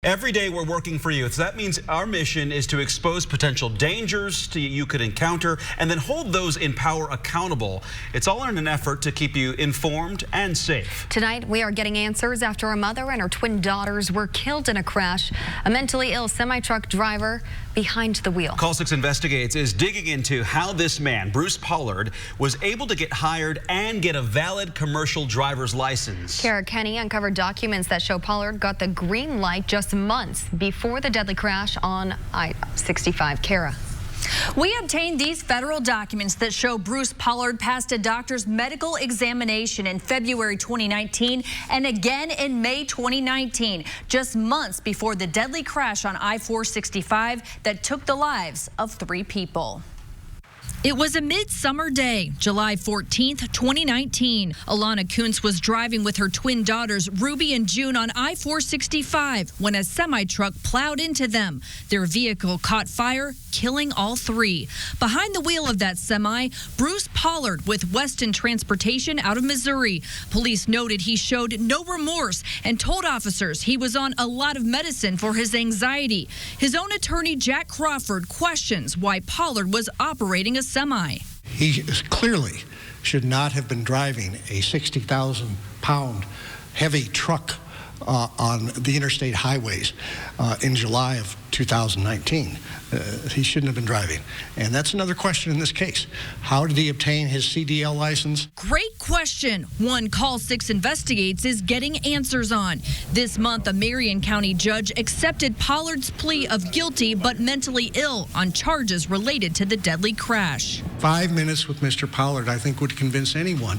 Every day we're working for you. So that means our mission is to expose potential dangers you could encounter and then hold those in power accountable. It's all in an effort to keep you informed and safe. Tonight, we are getting answers after a mother and her twin daughters were killed in a crash. A mentally ill semi-truck driver behind the wheel. Call 6 Investigates is digging into how this man, Bruce Pollard, was able to get hired and get a valid commercial driver's license. Kara Kenny uncovered documents that show Pollard got the green light just months before the deadly crash on I-465. Kara. We obtained these federal documents that show Bruce Pollard passed a doctor's medical examination in February 2019 and again in May 2019, just months before the deadly crash on I-465 that took the lives of 3 people. It was a midsummer day, July 14th, 2019. Alana Kuntz was driving with her twin daughters, Ruby and June, on I-465 when a semi-truck plowed into them. Their vehicle caught fire, killing all 3. Behind the wheel of that semi, Bruce Pollard with Weston Transportation out of Missouri. Police noted he showed no remorse and told officers he was on a lot of medicine for his anxiety. His own attorney, Jack Crawford, questions why Pollard was operating a semi. He clearly should not have been driving a 60,000-pound heavy truck on the interstate highways in July of 2019. He shouldn't have been driving. And that's another question in this case. How did he obtain his CDL license? Great question. One Call 6 Investigates is getting answers on. This month, a Marion County judge accepted Pollard's plea of guilty but mentally ill on charges related to the deadly crash. 5 minutes with Mr. Pollard, I think, would convince anyone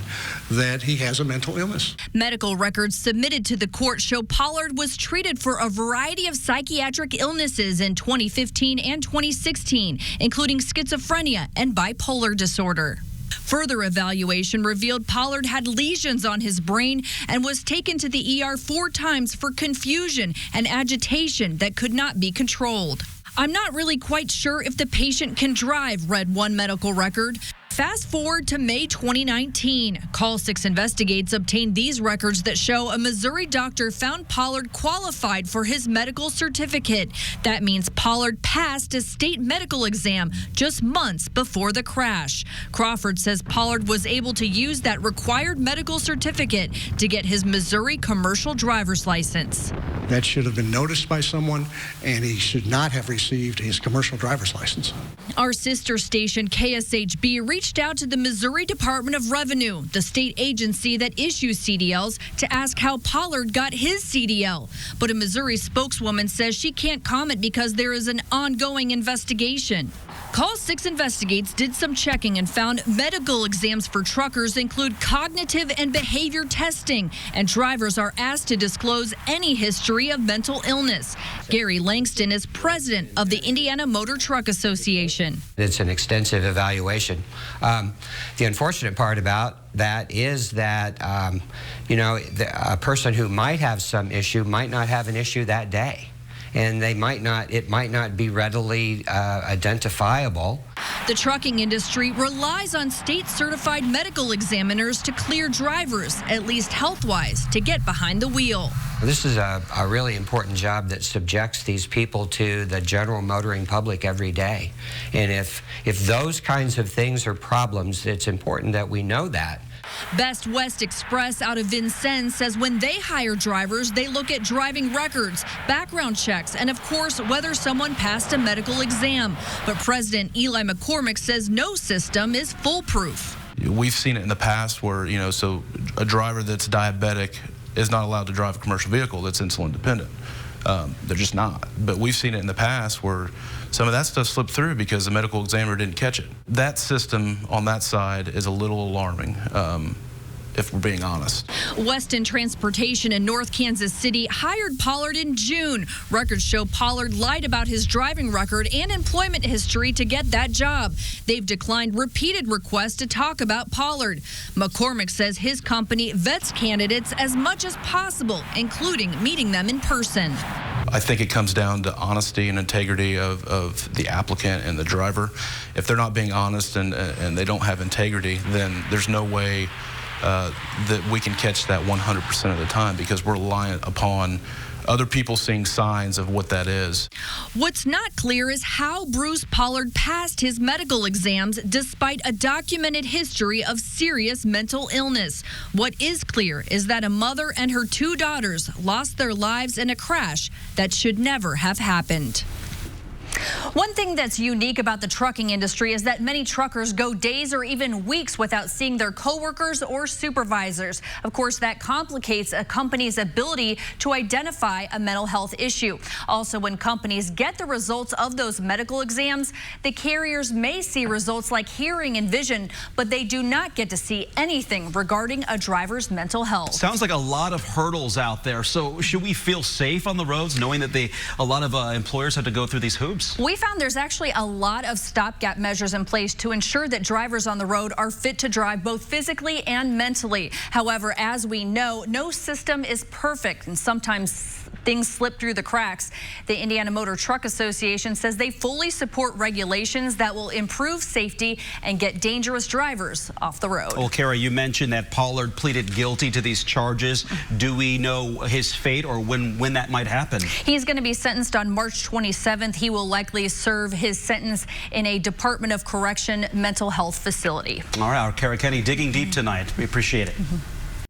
that he has a mental illness. Medical records submitted to the court show Pollard was treated for a variety of psychiatric illnesses in 2015 and 2016, including schizophrenia and bipolar disorder. Further evaluation revealed Pollard had lesions on his brain and was taken to the ER 4 times for confusion and agitation that could not be controlled. I'm not really quite sure if the patient can drive, read one medical record. Fast forward to May 2019. Call 6 Investigates obtained these records that show a Missouri doctor found Pollard qualified for his medical certificate. That means Pollard passed a state medical exam just months before the crash. Crawford says Pollard was able to use that required medical certificate to get his Missouri commercial driver's license. That should have been noticed by someone, and he should not have received his commercial driver's license. Our sister station, KSHB, reached out to the Missouri Department of Revenue, the state agency that issues CDLs, to ask how Pollard got his CDL. But a Missouri spokeswoman says she can't comment because there is an ongoing investigation. Call 6 Investigates did some checking and found medical exams for truckers include cognitive and behavior testing, and drivers are asked to disclose any history of mental illness. Gary Langston is president of the Indiana Motor Truck Association. It's an extensive evaluation. The unfortunate part about that is that, a person who might have some issue might not have an issue that day. And it might not be readily identifiable. The trucking industry relies on state-certified medical examiners to clear drivers, at least health-wise, to get behind the wheel. This is a really important job that subjects these people to the general motoring public every day. And if those kinds of things are problems, it's important that we know that. Best West Express out of Vincennes says when they hire drivers, they look at driving records, background checks, and of course, whether someone passed a medical exam. But President Eli McCormick says no system is foolproof. We've seen it in the past where, so a driver that's diabetic is not allowed to drive a commercial vehicle that's insulin dependent. They're just not. But we've seen it in the past where some of that stuff slipped through because the medical examiner didn't catch it. That system on that side is a little alarming, if we're being honest. Weston Transportation in North Kansas City hired Pollard in June. Records show Pollard lied about his driving record and employment history to get that job. They've declined repeated requests to talk about Pollard. McCormick says his company vets candidates as much as possible, including meeting them in person. I think it comes down to honesty and integrity of the applicant and the driver. If they're not being honest and they don't have integrity, then there's no way that we can catch that 100% of the time, because we're reliant upon other people seeing signs of what that is. What's not clear is how Bruce Pollard passed his medical exams despite a documented history of serious mental illness. What is clear is that a mother and her 2 daughters lost their lives in a crash that should never have happened. One thing that's unique about the trucking industry is that many truckers go days or even weeks without seeing their coworkers or supervisors. Of course, that complicates a company's ability to identify a mental health issue. Also, when companies get the results of those medical exams, the carriers may see results like hearing and vision, but they do not get to see anything regarding a driver's mental health. Sounds like a lot of hurdles out there. So should we feel safe on the roads knowing that a lot of employers have to go through these hoops? We found there's actually a lot of stopgap measures in place to ensure that drivers on the road are fit to drive both physically and mentally. However, as we know, no system is perfect, and sometimes things slip through the cracks. The Indiana Motor Truck Association says they fully support regulations that will improve safety and get dangerous drivers off the road. Well, Kara, you mentioned that Pollard pleaded guilty to these charges. Do we know his fate or when that might happen? He's going to be sentenced on March 27th. He will likely serve his sentence in a Department of Correction mental health facility. All right, Kara Kenny digging deep tonight. We appreciate it.